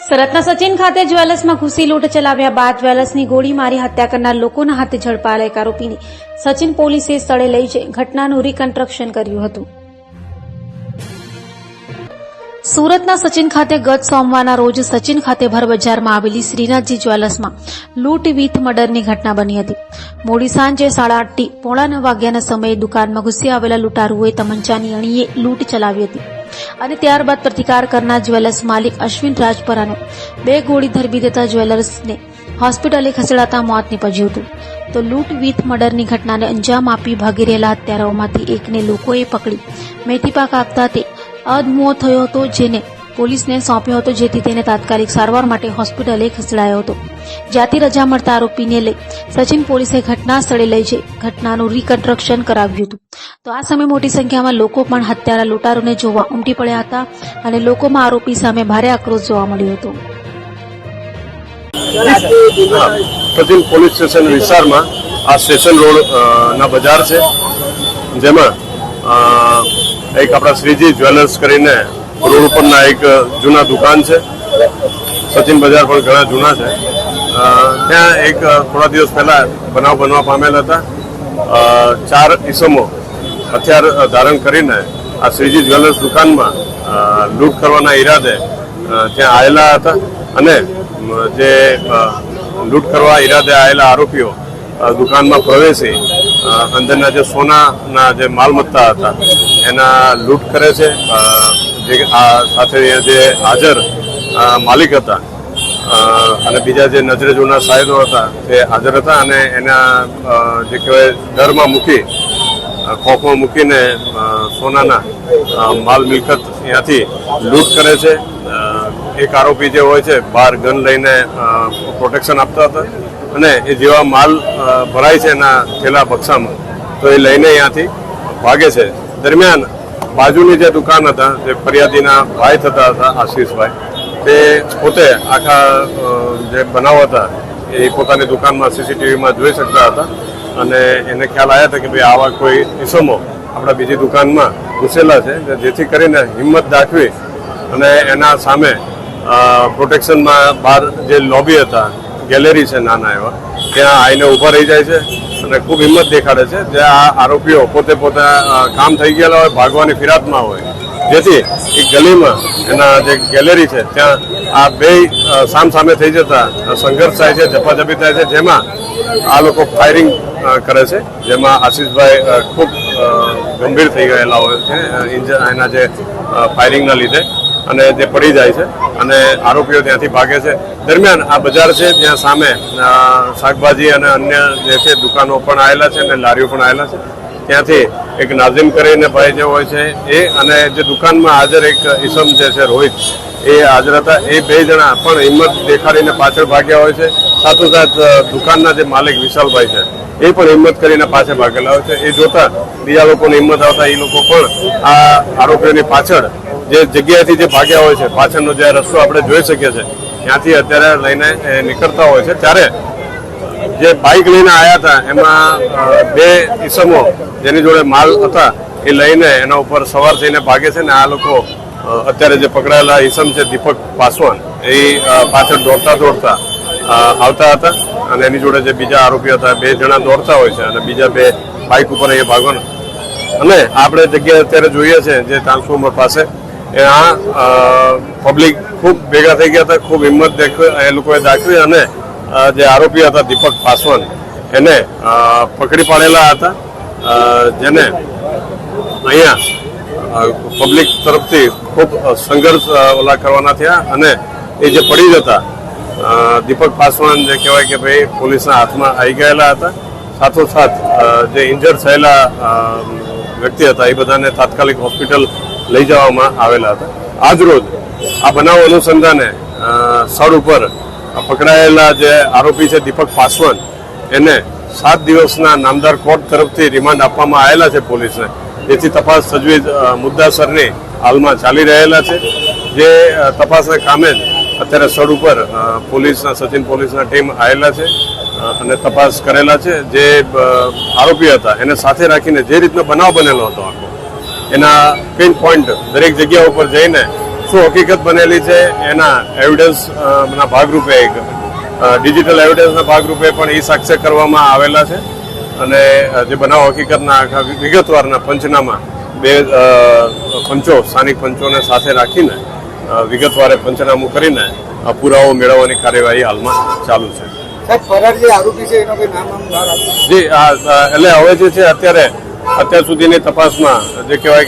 સુરતના સચિન ખાતે જ્વેલર્સમાં ઘૂસી લૂંટ ચલાવ્યા બાદ જ્વેલર્સની ગોળી મારી હત્યા કરનાર લોકોના હાથે ઝડપાયેલા એક આરોપીને સચિન પોલીસે સ્થળે લઈ જઈ ઘટનાનું રિકન્સ્ટ્રક્શન કર્યું હતું. સુરતના સચિન ખાતે ગત સોમવારના રોજ સચિન ખાતે ભર બજારમાં આવેલી શ્રીનાથજી જ્વેલર્સમાં લૂંટ વિથ મર્ડરની ઘટના બની હતી. મોડી સાંજે 8:30 થી 8:45 વાગ્યાના સમયે દુકાનમાં ઘૂસી આવેલા લૂંટારુઓએ તમંચાની અણીએ લૂંટ ચલાવી હતી અને ત્યારબાદ પ્રતિકાર કરનાર જ્વેલર્સ માલિક અશ્વિન રાજપરાને 2 ગોળી ધરબી દેતા જ્વેલર્સને હોસ્પિટલે ખસેડાતા મોત નીપજ્યું હતું. તો લૂંટ વિથ મર્ડરની ઘટનાને અંજામ આપી ભાગી રહેલા હત્યારાઓમાંથી એકને લોકોએ પકડી મેથીપાક આપતા તે અધમો થયો હતો, જેને પોલીસને સોંપ્યો હતો, જેથી તેને તાત્કાલિક સારવાર માટે હોસ્પિટલે ખસેડાયો હતો. જ્યાંથી રજા મળતા આરોપીને લઈ સચિન પોલીસે ઘટના સ્થળે લઈ જઈ ઘટનાનું રિકન્સ્ટ્રક્શન કરાવ્યું હતું. તો આ સમયે મોટી સંખ્યામાં લોકો પણ હત્યારા લૂંટારૂને જોવા ઉમટી પડ્યા હતા અને લોકોમાં આરોપી સામે ભારે આક્રોશ જોવા મળ્યો હતો. સચિન પોલીસ સ્ટેશન વિસ્તારમાં આ સ્ટેશન રોડ ના બજાર છે, જેમાં એક આપણા શ્રીજી જ્વેલર્સ કરીને રોડ ઉપરના એક જૂના દુકાન છે. સચિન બજાર પણ ઘણા જૂના છે. ત્યાં એક થોડા દિવસ પહેલા બનાવ બનવા પામેલ હતા. 4 ઈસમો હથિયાર ધારણ કરીને આ શ્રીજી જ્વેલર્સ દુકાનમાં લૂંટ કરવાના ઈરાદે ત્યાં આવેલા હતા અને જે લૂંટ કરવા ઈરાદે આવેલા આરોપીઓ દુકાનમાં પ્રવેશી અંદરના જે સોનાના જે માલમત્તા હતા એના લૂંટ કરે છે. જે સાથે જે હાજર માલિક હતા અને બીજા જે નજરે જોનાર સાહેબો હતા તે હાજર હતા અને એના જે કહેવાય ડરમાં મૂકી ખોફમાં મૂકીને સોનાના માલ મિલકત ત્યાંથી લૂંટ કરે છે. એક આરોપી જે હોય છે બહાર ગન લઈને પ્રોટેક્શન આપતા હતા અને એ જેવા માલ ભરાય છે એના થેલા બક્સામાં તો એ લઈને ત્યાંથી ભાગે છે. દરમિયાન બાજુની જે દુકાન હતા જે ફરિયાદીના ભાઈ થતા હતા આશીષભાઈ, તે પોતે આખા જે બનાવ હતા એ પોતાની દુકાનમાં સીસીટીવીમાં જોઈ શકતા હતા અને એને ખ્યાલ આવ્યા હતા કે ભાઈ આવા કોઈ ઇસમો આપણા બીજી દુકાનમાં ઘૂસેલા છે, જેથી કરીને હિંમત દાખવી અને એના સામે પ્રોટેક્શનમાં બહાર જે લોબી હતા, ગેલેરી છે નાના એવા, ત્યાં આવીને ઊભા રહી જાય છે અને ખૂબ હિંમત દેખાડે છે. જે આ આરોપીઓ પોતે કામ થઈ ગયેલા હોય, ભાગવાની ફિરાતમાં હોય, જેથી એક ગલીમાં એના જે ગેલેરી છે ત્યાં આ બે સામસામે થઈ જતા સંઘર્ષ થાય છે, ઝપાઝપી થાય છે, જેમાં આ લોકો ફાયરિંગ કરે છે, જેમાં આશીષભાઈ ખૂબ ગંભીર થઈ ગયેલા હોય છે એના જે ફાયરિંગના લીધે અને તે પડી જાય છે અને આરોપીઓ ત્યાંથી ભાગે છે. દરમિયાન આ બજાર છે ત્યાં સામે શાકભાજી અને અન્ય જે છે દુકાનો પણ આવેલા છે અને લારીઓ પણ આવેલા છે. ત્યાંથી એક નાઝીમ કરીને ભાઈ જે હોય છે એ અને જે દુકાનમાં હાજર એક ઈસમ જે છે રોહિત, એ હાજર હતા. એ 2 જણા પણ હિંમત દેખાડીને પાછળ ભાગ્યા હોય છે. સાથોસાથ દુકાનના જે માલિક વિશાલભાઈ છે એ પણ હિંમત કરીને પાછળ ભાગેલા હોય છે. એ જોતા બીજા લોકોની હિંમત આવતા એ લોકો પણ આ આરોપીઓની પાછળ જે જગ્યાએથી જે ભાગ્યા હોય છે, પાછળનો જે રસ્તો આપણે જોઈ શકીએ છીએ ત્યાંથી અત્યારે લઈને નીકળતા હોય છે. ત્યારે જે બાઇક લઈને આવ્યા હતા એમાં 2 ઈસમો જેની જોડે માલ હતા એ લઈને એના ઉપર સવાર થઈને ભાગે છે ને આ લોકો અત્યારે જે પકડાયેલા ઈસમ છે દીપક પાસવાન, એ પાછળ દોડતા આવતા હતા અને એની જોડે જે બીજા આરોપી હતા 2 જણા દોડતા હોય છે અને બીજા 2 બાઇક ઉપર અહીંયા ભાગવાના. અને આપણે જગ્યાએ અત્યારે જોઈએ છે જે ટ્રાન્સફોર્મર પાસે આ પબ્લિક ખૂબ ભેગા થઈ ગયા હતા, ખૂબ હિંમત એ લોકોએ દાખવી અને જે આરોપી હતા દીપક પાસવાન એને પકડી પાડેલા હતા, જેને અહીંયા પબ્લિક તરફથી ખૂબ સંઘર્ષ કરવાના થયા અને એ જે પડી જતા દીપક પાસવાન જે કહેવાય કે ભાઈ પોલીસના હાથમાં આવી ગયેલા હતા. સાથોસાથ જે ઇન્જર્ડ થયેલા વ્યક્તિ હતા એ બધાને તાત્કાલિક હોસ્પિટલ લઈ જવામાં આવેલા હતા. આજરોજ આ બનાવ અનુસંધાને સ્થળ ઉપર પકડાયેલા જે આરોપી છે દીપક પાસવાન, એને 7 દિવસના નામદાર કોર્ટ તરફથી રિમાન્ડ આપવામાં આવેલા છે પોલીસને, જેથી તપાસ તજવીજ મુદ્દાસરની હાલમાં ચાલી રહેલા છે. જે તપાસના કામે અત્યારે સ્થળ ઉપર પોલીસના સચિન પોલીસના ટીમ આવેલા છે અને તપાસ કરેલા છે. જે આરોપી હતા એને સાથે રાખીને જે રીતનો બનાવ બનેલો હતો આખો, એના પિન પોઈન્ટ દરેક જગ્યા ઉપર જઈને શું હકીકત બનેલી છે એના એવિડન્સ ના ભાગરૂપે એક ડિજિટલ એવિડન્સના ભાગરૂપે પણ એ સાક્ષ્ય કરવામાં આવેલા છે અને જે બનાવ હકીકતના આખા વિગતવારના પંચનામા બે પંચો સ્થાનિક પંચોને સાથે રાખીને વિગતવારે પંચનામું કરીને પુરાવો મેળવવાની કાર્યવાહી હાલમાં ચાલુ છે. સાહેબ, ફરાર જે આરોપી છે એનો કોઈ નામ બહાર આવ્યું? જી એટલે હવે જે છે અત્યાર સુધીની તપાસમાં જે કહેવાય